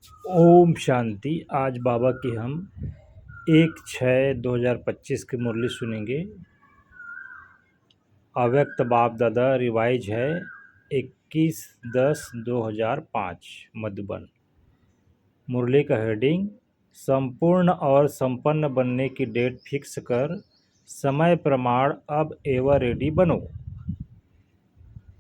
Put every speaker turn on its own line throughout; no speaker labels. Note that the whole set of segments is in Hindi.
ओम शांति। आज बाबा की हम 1/6/2025 की मुरली सुनेंगे। अव्यक्त बाप दादा रिवाइज है 21/10/2005 मधुबन। मुरली का हेडिंग संपूर्ण और संपन्न बनने की डेट फिक्स कर समय प्रमाण अब एवर रेडी बनो।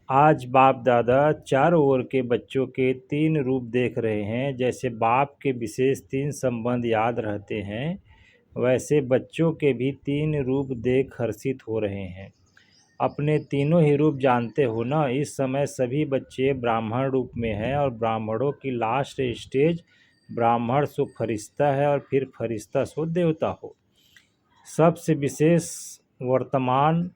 आज बाप दादा चारों ओर के बच्चों के 3 रूप देख रहे हैं। जैसे बाप के विशेष 3 संबंध याद रहते हैं, वैसे बच्चों के भी 3 रूप देख हर्षित हो रहे हैं। अपने तीनों ही रूप जानते हो ना। इस समय सभी बच्चे ब्राह्मण रूप में हैं और ब्राह्मणों की लास्ट स्टेज ब्राह्मण सो फरिश्ता है और फिर फरिश्ता सो देवता हो। सबसे विशेष वर्तमान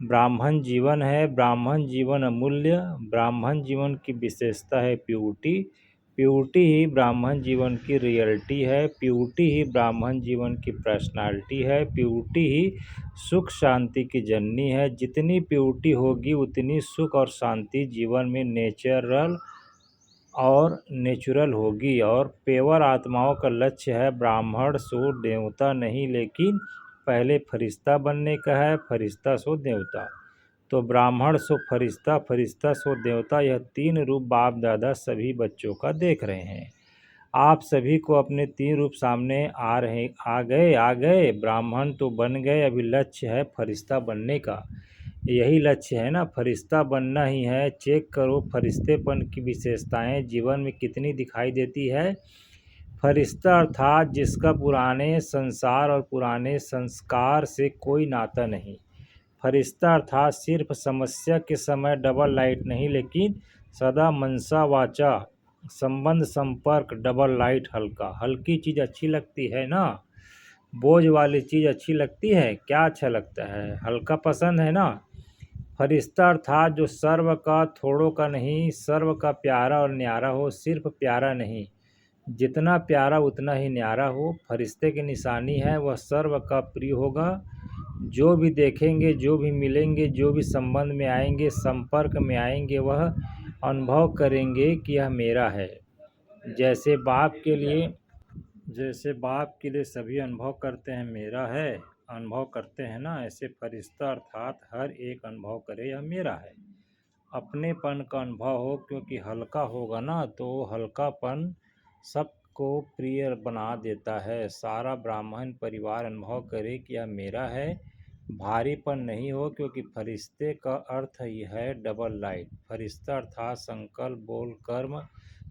ब्राह्मण जीवन है। ब्राह्मण जीवन अमूल्य। ब्राह्मण जीवन की विशेषता है प्योरिटी। प्योरिटी ही ब्राह्मण जीवन की रियलिटी है। प्योरिटी ही ब्राह्मण जीवन की पर्सनालिटी है। प्योरिटी ही सुख शांति की जननी है। जितनी प्योरिटी होगी उतनी सुख और शांति जीवन में नेचुरल होगी। और पेवर आत्माओं का लक्ष्य है ब्राह्मण सो देवता नहीं, लेकिन पहले फरिश्ता बनने का है। फरिश्ता सो देवता। तो ब्राह्मण सो फरिश्ता, फरिश्ता सो देवता, यह 3 रूप बाप दादा सभी बच्चों का देख रहे हैं। आप सभी को अपने 3 रूप सामने आ गए। ब्राह्मण तो बन गए, अभी लक्ष्य है फरिश्ता बनने का। यही लक्ष्य है ना, फरिश्ता बनना ही है। चेक करो फरिश्तेपन की विशेषताएं जीवन में कितनी दिखाई देती है। फरिश्ता अर्थात जिसका पुराने संसार और पुराने संस्कार से कोई नाता नहीं। फरिश्ता अर्थात सिर्फ समस्या के समय डबल लाइट नहीं, लेकिन सदा मनसा वाचा संबंध संपर्क डबल लाइट। हल्की चीज़ अच्छी लगती है ना, बोझ वाली चीज़ अच्छी लगती है। क्या अच्छा लगता है? हल्का पसंद है ना। फरिश्ता अर्थात जो सर्व का थोड़ों का नहीं, सर्व का प्यारा और न्यारा हो। सिर्फ प्यारा नहीं, जितना प्यारा उतना ही न्यारा हो। फरिश्ते की निशानी है वह सर्व का प्रिय होगा। जो भी देखेंगे, जो भी मिलेंगे, जो भी संबंध में आएंगे, संपर्क में आएंगे, वह अनुभव करेंगे कि यह मेरा है। जैसे बाप के लिए सभी अनुभव करते हैं मेरा है, अनुभव करते हैं ना, ऐसे फरिश्ता अर्थात हर एक अनुभव करे यह मेरा है। अपनेपन का अनुभव हो, क्योंकि हल्का होगा ना तो हल्कापन सबको प्रिय बना देता है। सारा ब्राह्मण परिवार अनुभव करे कि यह मेरा है। भारीपन नहीं हो, क्योंकि फरिश्ते का अर्थ ही है डबल लाइट। फरिश्ता अर्थात संकल्प बोल कर्म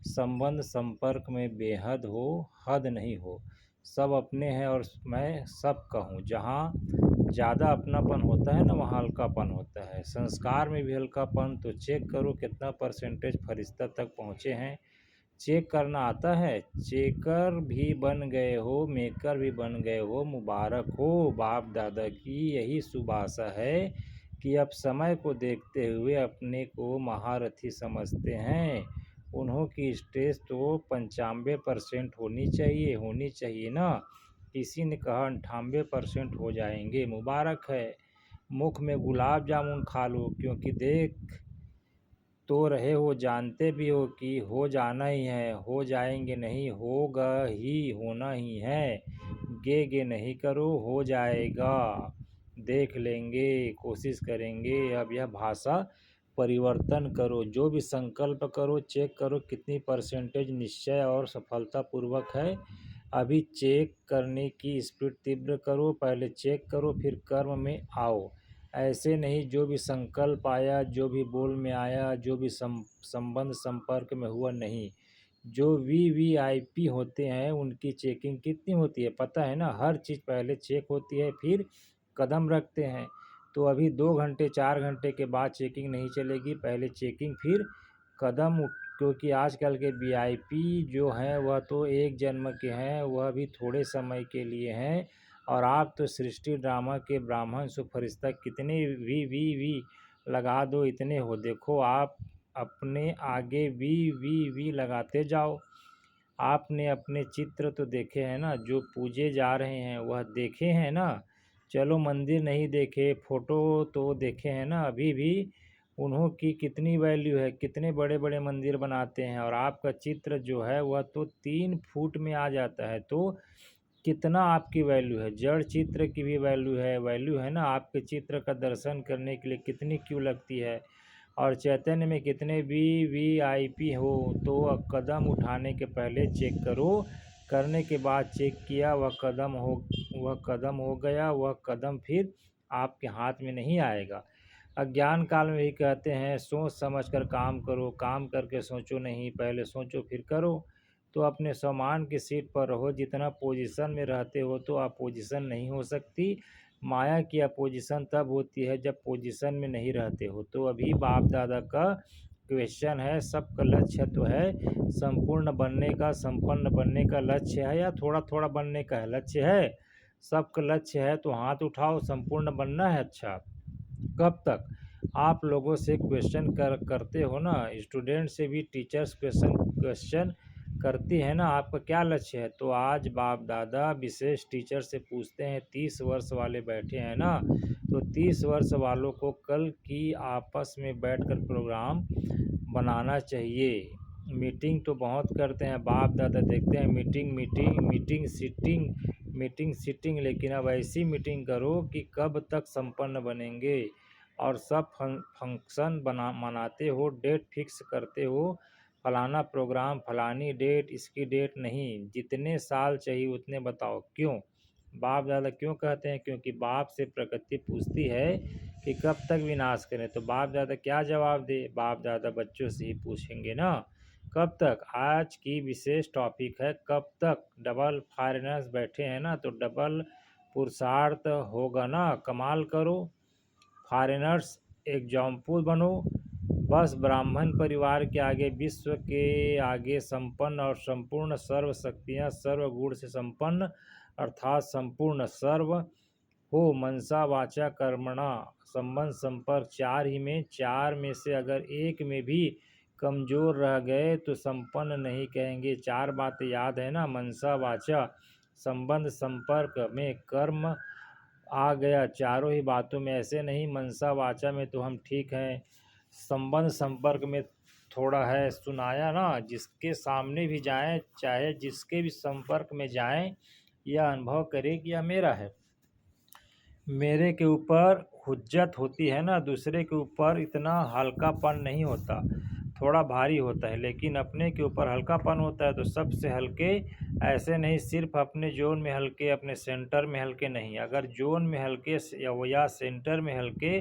संबंध संपर्क में बेहद हो, हद नहीं हो। सब अपने हैं और मैं सबका हूँ। जहाँ ज़्यादा अपनापन होता है ना, वहाँ हल्कापन होता है। संस्कार में भी हल्कापन। तो चेक करो कितना परसेंटेज फरिश्ता तक पहुँचे हैं। चेक करना आता है? चेकर भी बन गए हो, मेकर भी बन गए हो। मुबारक हो। बाप दादा की यही शुभ आशा है कि अब समय को देखते हुए अपने को महारथी समझते हैं। उन्हों की स्टेज तो 95% होनी चाहिए ना। किसी ने कहा 98% हो जाएंगे। मुबारक है। मुख में गुलाब जामुन खा लो, क्योंकि देख तो रहे हो, जानते भी हो कि हो जाना ही है। हो जाएंगे नहीं, होगा ही, होना ही है। गे नहीं करो, हो जाएगा। देख लेंगे, कोशिश करेंगे। अब यह भाषा परिवर्तन करो। जो भी संकल्प करो, चेक करो कितनी परसेंटेज निश्चय और सफलतापूर्वक है। अभी चेक करने की स्पीड तीव्र करो। पहले चेक करो, फिर कर्म में आओ। ऐसे नहीं जो भी संकल्प आया, जो भी बोल में आया, जो भी संबंध संपर्क में हुआ, नहीं। जो वीवीआईपी होते हैं उनकी चेकिंग कितनी होती है पता है ना। हर चीज़ पहले चेक होती है, फिर कदम रखते हैं। तो अभी 2 घंटे 4 घंटे के बाद चेकिंग नहीं चलेगी। पहले चेकिंग फिर कदम क्योंकि आजकल के वीआईपी जो हैं वह तो एक जन्म के हैं, वह भी थोड़े समय के लिए हैं। और आप तो सृष्टि ड्रामा के ब्राह्मण सो फरिश्ता, कितने वी लगा दो इतने हो। देखो आप अपने आगे वी लगाते जाओ। आपने अपने चित्र तो देखे हैं ना, जो पूजे जा रहे हैं वह देखे हैं ना। चलो मंदिर नहीं देखे, फोटो तो देखे हैं ना। अभी भी उन्हों की कितनी वैल्यू है, कितने बड़े बड़े मंदिर बनाते हैं, और आपका चित्र जो है वह तो 3 फुट में आ जाता है। तो कितना आपकी वैल्यू है, जड़ चित्र की भी वैल्यू है ना। आपके चित्र का दर्शन करने के लिए कितनी क्यू लगती है। और चैतन्य में कितने भी VIP हो, तो कदम उठाने के पहले चेक करो, करने के बाद चेक किया वह कदम हो गया, वह कदम फिर आपके हाथ में नहीं आएगा। अज्ञान काल में भी कहते हैं सोच समझ कर काम करो, काम करके सोचो नहीं, पहले सोचो फिर करो। तो अपने सम्मान की सीट पर रहो। जितना पोजीशन में रहते हो तो अपोजिशन नहीं हो सकती। माया की अपोजिशन तब होती है जब पोजीशन में नहीं रहते हो। तो अभी बाप दादा का क्वेश्चन है, सबका लक्ष्य तो है संपूर्ण बनने का, संपन्न बनने का लक्ष्य है, या थोड़ा थोड़ा बनने का है लक्ष्य है? सबका लक्ष्य है तो हाथ उठाओ, संपूर्ण बनना है। अच्छा, कब तक? आप लोगों से क्वेश्चन करते हो ना, स्टूडेंट से भी टीचर्स क्वेश्चन करती है ना, आपका क्या लक्ष्य है? तो आज बाप दादा विशेष टीचर से पूछते हैं, 30 वर्ष वाले बैठे हैं ना, तो 30 वर्ष वालों को कल की आपस में बैठकर प्रोग्राम बनाना चाहिए। मीटिंग तो बहुत करते हैं बाप दादा, देखते हैं मीटिंग सीटिंग, लेकिन अब ऐसी मीटिंग करो कि कब तक संपन्न बनेंगे। और सब फंक्शन मनाते हो, डेट फिक्स करते हो, फलाना प्रोग्राम, फलानी डेट, इसकी डेट नहीं, जितने साल चाहिए उतने बताओ। क्यों? बाप दादा क्यों कहते हैं? क्योंकि बाप से प्रकृति पूछती है कि कब तक विनाश करें। तो बाप दादा क्या जवाब दे? बाप दादा बच्चों से ही पूछेंगे ना, कब तक। आज की विशेष टॉपिक है कब तक। डबल फॉरेनर्स बैठे हैं ना, तो डबल पुरुषार्थ होगा ना, कमाल करो। फॉरेनर्स एग्जाम्पल बनो। बस ब्राह्मण परिवार के आगे, विश्व के आगे संपन्न और संपूर्ण सर्व शक्तियाँ, सर्व गुण से संपन्न अर्थात संपूर्ण सर्व हो। मनसा वाचा कर्मणा संबंध संपर्क, चार में से अगर एक में भी कमजोर रह गए तो संपन्न नहीं कहेंगे। 4 बातें याद है ना, मनसा वाचा संबंध संपर्क में कर्म आ गया, चारों ही बातों में। ऐसे नहीं मनसा वाचा में तो हम ठीक हैं, संबंध संपर्क में थोड़ा है। सुनाया ना, जिसके सामने भी जाएं, चाहे जिसके भी संपर्क में जाएं, यह अनुभव करें कि यह मेरा है। मेरे के ऊपर हुज्जत होती है ना, दूसरे के ऊपर इतना हल्कापन नहीं होता, थोड़ा भारी होता है। लेकिन अपने के ऊपर हल्कापन होता है। तो सबसे हल्के ऐसे नहीं, सिर्फ अपने जोन में हल्के, अपने सेंटर में हल्के नहीं। अगर जोन में हल्के या सेंटर में हल्के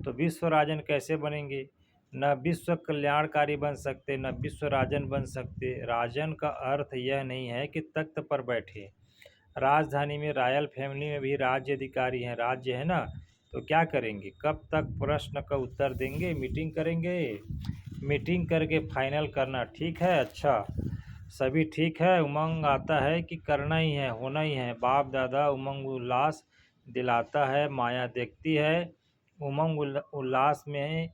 तो विश्व राजन कैसे बनेंगे? न विश्व कल्याणकारी बन सकते, न विश्व राजन बन सकते। राजन का अर्थ यह नहीं है कि तख्त पर बैठे। राजधानी में रॉयल फैमिली में भी राज्य अधिकारी हैं, राज्य है ना, तो क्या करेंगे? कब तक प्रश्न का उत्तर देंगे? मीटिंग करेंगे, मीटिंग करके फाइनल करना। ठीक है, अच्छा सभी ठीक है। उमंग आता है कि करना ही है, होना ही है। बाप दादा उमंग उल्लास दिलाता है, माया देखती है। उमंग उल्लास में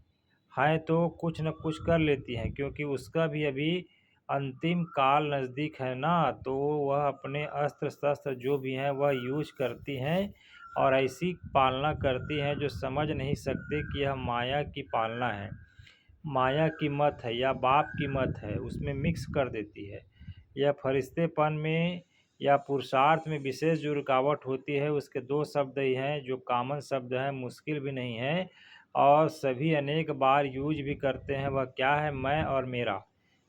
है तो कुछ न कुछ कर लेती हैं, क्योंकि उसका भी अभी अंतिम काल नज़दीक है ना। तो वह अपने अस्त्र शस्त्र जो भी हैं वह यूज करती हैं, और ऐसी पालना करती हैं जो समझ नहीं सकते कि यह माया की पालना है, माया की मत है या बाप की मत है, उसमें मिक्स कर देती है। यह फरिश्तेपन में या पुरुषार्थ में विशेष जो रुकावट होती है, उसके 2 शब्द ही हैं जो कॉमन शब्द हैं, मुश्किल भी नहीं है, और सभी अनेक बार यूज भी करते हैं। वह क्या है? मैं और मेरा।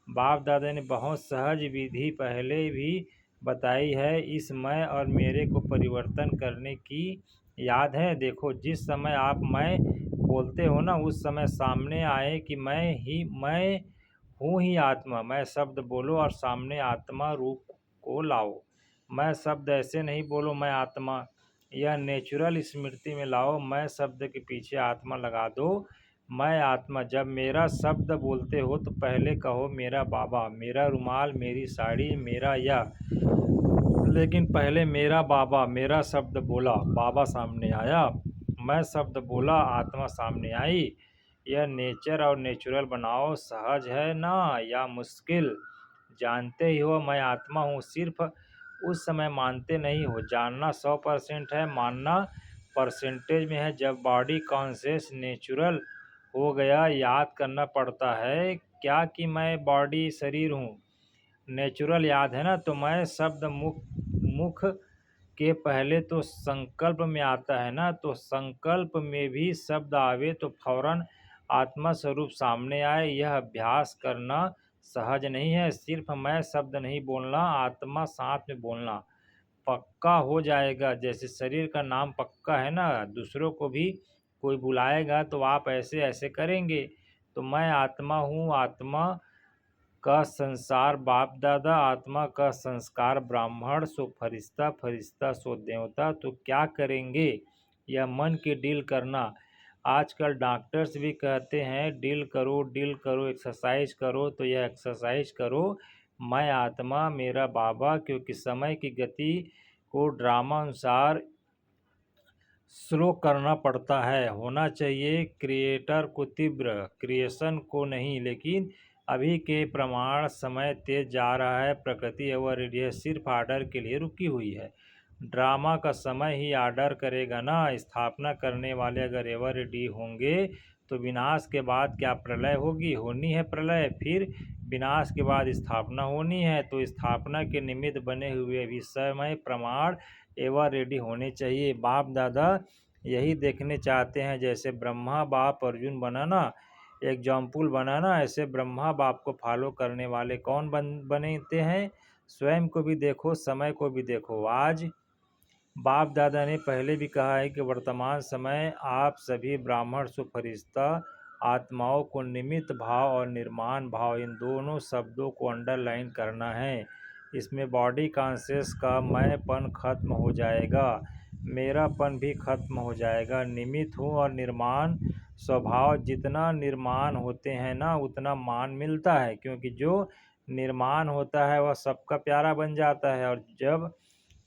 बाप दादा ने बहुत सहज विधि पहले भी बताई है इस मैं और मेरे को परिवर्तन करने की। याद है? देखो, जिस समय आप मैं बोलते हो ना, उस समय सामने आए कि मैं हूँ ही आत्मा। मैं शब्द बोलो और सामने आत्मा रूप को लाओ। मैं शब्द ऐसे नहीं बोलो, मैं आत्मा, यह नेचुरल स्मृति में लाओ। मैं शब्द के पीछे आत्मा लगा दो। मैं आत्मा। जब मेरा शब्द बोलते हो तो पहले कहो मेरा बाबा, मेरा रुमाल, मेरी साड़ी, मेरा यह। लेकिन पहले मेरा बाबा, मेरा शब्द बोला, बाबा सामने आया। मैं शब्द बोला, आत्मा सामने आई। यह नेचर और नेचुरल बनाओ। सहज है ना या मुश्किल? जानते ही हो मैं आत्मा हूँ, सिर्फ उस समय मानते नहीं हो। जानना 100% है, मानना परसेंटेज में है। जब बॉडी कॉन्शियस नेचुरल हो गया याद करना पड़ता है क्या कि मैं बॉडी शरीर हूँ। नेचुरल याद है ना, तो मैं शब्द मुख के पहले तो संकल्प में आता है ना, तो संकल्प में भी शब्द आवे तो फौरन आत्मा स्वरूप सामने आए। यह अभ्यास करना सहज नहीं है। सिर्फ मैं शब्द नहीं बोलना, आत्मा साथ में बोलना पक्का हो जाएगा। जैसे शरीर का नाम पक्का है ना, दूसरों को भी कोई बुलाएगा तो आप ऐसे ऐसे करेंगे। तो मैं आत्मा हूँ, आत्मा का संसार बाप दादा, आत्मा का संस्कार ब्राह्मण, सो फरिश्ता, फरिश्ता सो देवता। तो क्या करेंगे? यह मन की डील करना। आजकल डॉक्टर्स भी कहते हैं डील करो, एक्सरसाइज करो। तो यह एक्सरसाइज करो, मैं आत्मा, मेरा बाबा। क्योंकि समय की गति को ड्रामा अनुसार स्लो करना पड़ता है। होना चाहिए क्रिएटर को तीव्र, क्रिएशन को नहीं। लेकिन अभी के प्रमाण समय तेज जा रहा है। प्रकृति एवं रेडियो सिर्फ आर्डर के लिए रुकी हुई है। ड्रामा का समय ही आर्डर करेगा ना। स्थापना करने वाले अगर एवर रेडी होंगे तो विनाश के बाद क्या प्रलय होगी? होनी है प्रलय, फिर विनाश के बाद स्थापना होनी है। तो स्थापना के निमित्त बने हुए भी समय प्रमाण एवर रेडी होने चाहिए। बाप दादा यही देखने चाहते हैं। जैसे ब्रह्मा बाप अर्जुन बना ना, एग्जाम्पल बना ना, ऐसे ब्रह्मा बाप को फॉलो करने वाले कौन बनते हैं? स्वयं को भी देखो, समय को भी देखो। आज बाप दादा ने पहले भी कहा है कि वर्तमान समय आप सभी ब्राह्मण सुफरिश्ता आत्माओं को निमित्त भाव और निर्माण भाव, इन दोनों शब्दों को अंडरलाइन करना है। इसमें बॉडी कॉन्शियस का मैंपन खत्म हो जाएगा, मेरापन भी खत्म हो जाएगा। निमित्त हूँ और निर्माण स्वभाव। जितना निर्माण होते हैं ना उतना मान मिलता है, क्योंकि जो निर्माण होता है वह सबका प्यारा बन जाता है। और जब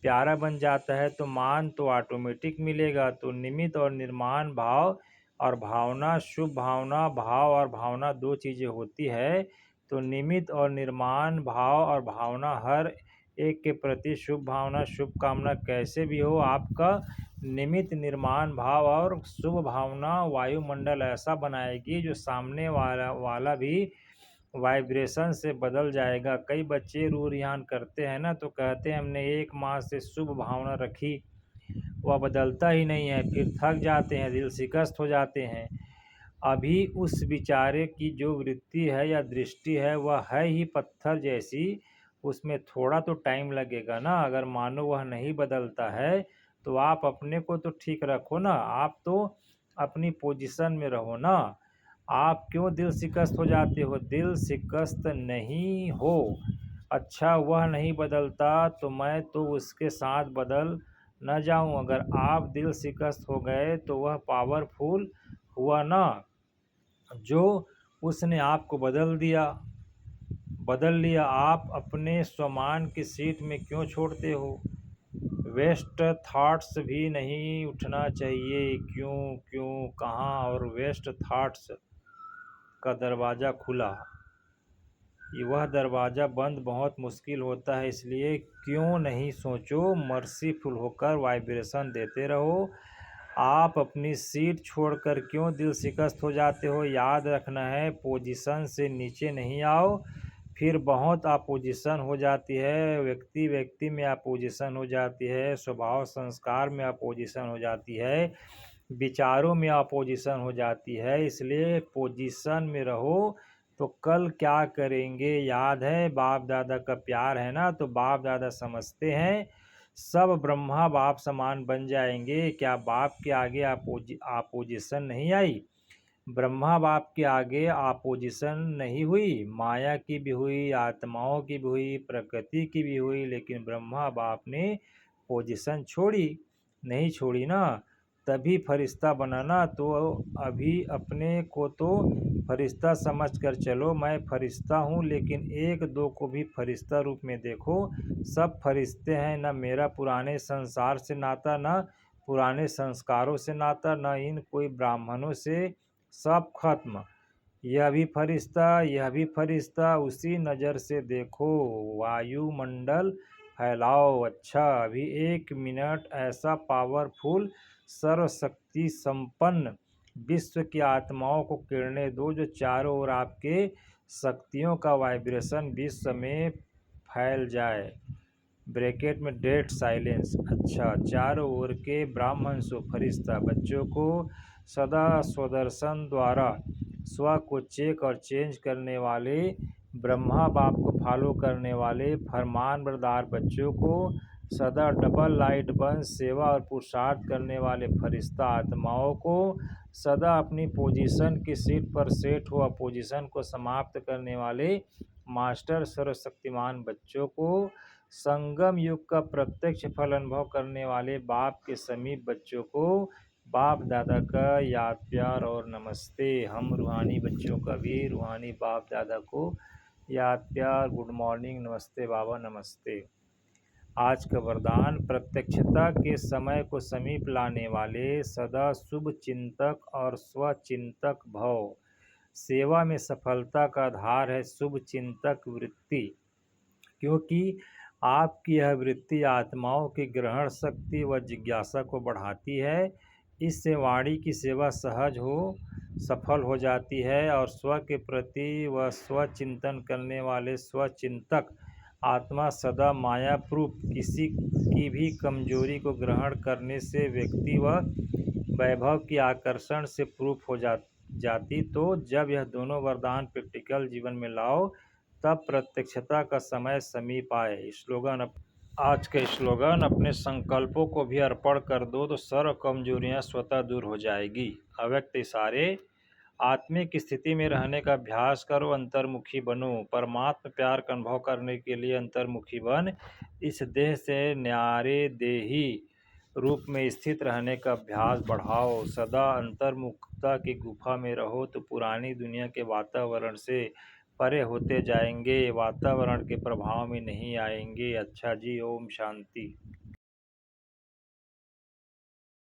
प्यारा बन जाता है तो मान तो ऑटोमेटिक मिलेगा। तो निमित्त और निर्माण भाव और भावना, शुभ भावना, भाव और भावना दो चीज़ें होती है। तो निमित्त और निर्माण भाव और भावना, हर एक के प्रति शुभ भावना, शुभकामना कैसे भी हो, आपका निमित्त निर्माण भाव और शुभ भावना वायुमंडल ऐसा बनाएगी जो सामने वाला भी वाइब्रेशन से बदल जाएगा। कई बच्चे रू रिहान करते हैं ना, तो कहते हैं हमने 1 माह से शुभ भावना रखी, वह बदलता ही नहीं है। फिर थक जाते हैं, दिल शिकस्त हो जाते हैं। अभी उस बेचारे की जो वृत्ति है या दृष्टि है वह है ही पत्थर जैसी, उसमें थोड़ा तो टाइम लगेगा ना। अगर मानो वह नहीं बदलता है तो आप अपने को तो ठीक रखो ना, आप तो अपनी पोजीशन में रहो ना। आप क्यों दिल शिकस्त हो जाते हो? दिल शिकस्त नहीं हो। अच्छा, वह नहीं बदलता तो मैं तो उसके साथ बदल न जाऊं। अगर आप दिल शिकस्त हो गए तो वह पावरफुल हुआ ना, जो उसने आपको बदल लिया। आप अपने स्वमान की सीट में क्यों छोड़ते हो? वेस्ट थॉट्स भी नहीं उठना चाहिए। क्यों क्यों कहाँ? और वेस्ट थॉट्स का दरवाज़ा खुला, वह दरवाज़ा बंद बहुत मुश्किल होता है। इसलिए क्यों नहीं सोचो, मर्सीफुल होकर वाइब्रेशन देते रहो। आप अपनी सीट छोड़कर क्यों दिल शिकस्त हो जाते हो? याद रखना है, पोजीशन से नीचे नहीं आओ, फिर बहुत अपोजिशन हो जाती है। व्यक्ति व्यक्ति में अपोजिशन हो जाती है, स्वभाव संस्कार में अपोजिशन हो जाती है, विचारों में अपोजिशन हो जाती है। इसलिए पोजीशन में रहो। तो कल क्या करेंगे? याद है बाप दादा का प्यार है ना, तो बाप दादा समझते हैं सब ब्रह्मा बाप समान बन जाएंगे। क्या बाप के आगे अपोजिशन नहीं आई? ब्रह्मा बाप के आगे अपोजिशन नहीं हुई, माया की भी हुई, आत्माओं की भी हुई, प्रकृति की भी हुई, लेकिन ब्रह्मा बाप ने पोजीशन छोड़ी नहीं? छोड़ी ना, तभी फरिश्ता बना ना। तो अभी अपने को तो फरिश्ता समझ कर चलो, मैं फरिश्ता हूँ, लेकिन एक दो को भी फरिश्ता रूप में देखो। सब फरिश्ते हैं। न मेरा पुराने संसार से नाता, न पुराने संस्कारों से नाता, न इन कोई ब्राह्मणों से, सब खत्म। यह भी फरिश्ता, यह भी फरिश्ता, उसी नज़र से देखो। वायुमंडल फैलाओ। अच्छा, अभी 1 मिनट ऐसा पावरफुल सर्वशक्ति संपन्न विश्व की आत्माओं को किरणें दो जो चारों ओर आपके शक्तियों का वाइब्रेशन विश्व में फैल जाए। ब्रैकेट में डेड साइलेंस। अच्छा, चारों ओर के ब्राह्मण सो फरिश्ता बच्चों को सदा स्वदर्शन द्वारा स्व को चेक और चेंज करने वाले, ब्रह्मा बाप को फॉलो करने वाले फरमान बरदार बच्चों को सदा डबल लाइट बंस सेवा और पुरुषार्थ करने वाले फरिश्ता आत्माओं को सदा अपनी पोजीशन की सीट पर सेट हुआ पोजीशन को समाप्त करने वाले मास्टर सर्वशक्तिमान बच्चों को संगम युग का प्रत्यक्ष फल अनुभव करने वाले बाप के समीप बच्चों को बाप दादा का याद प्यार और नमस्ते। हम रूहानी बच्चों का भी रूहानी बाप दादा को याद प्यार, गुड मॉर्निंग, नमस्ते बाबा, नमस्ते। आज का वरदान, प्रत्यक्षता के समय को समीप लाने वाले सदा शुभ चिंतक और स्वचिंतक भव। सेवा में सफलता का आधार है शुभ चिंतक वृत्ति, क्योंकि आपकी यह वृत्ति आत्माओं की ग्रहण शक्ति व जिज्ञासा को बढ़ाती है। इससे वाणी की सेवा सहज हो सफल हो जाती है और स्व के प्रति व स्वचिंतन करने वाले स्वचिंतक आत्मा सदा माया प्रूफ किसी की भी कमजोरी को ग्रहण करने से व्यक्ति व वैभव की आकर्षण से प्रूफ हो जाती। तो जब यह दोनों वरदान प्रैक्टिकल जीवन में लाओ तब प्रत्यक्षता का समय समीप आए। स्लोगन, आज का स्लोगन, अपने संकल्पों को भी अर्पण कर दो तो सर्व कमजोरियां स्वतः दूर हो जाएगी। अव्यक्त इशारे, आत्मिक स्थिति में रहने का अभ्यास करो, अंतर्मुखी बनो। परमात्मा प्यार का अनुभव करने के लिए अंतर्मुखी बन इस देह से न्यारे देही रूप में स्थित रहने का अभ्यास बढ़ाओ। सदा अंतर्मुखता की गुफा में रहो तो पुरानी दुनिया के वातावरण से परे होते जाएंगे, वातावरण के प्रभाव में नहीं आएंगे। अच्छा जी, ओम शांति।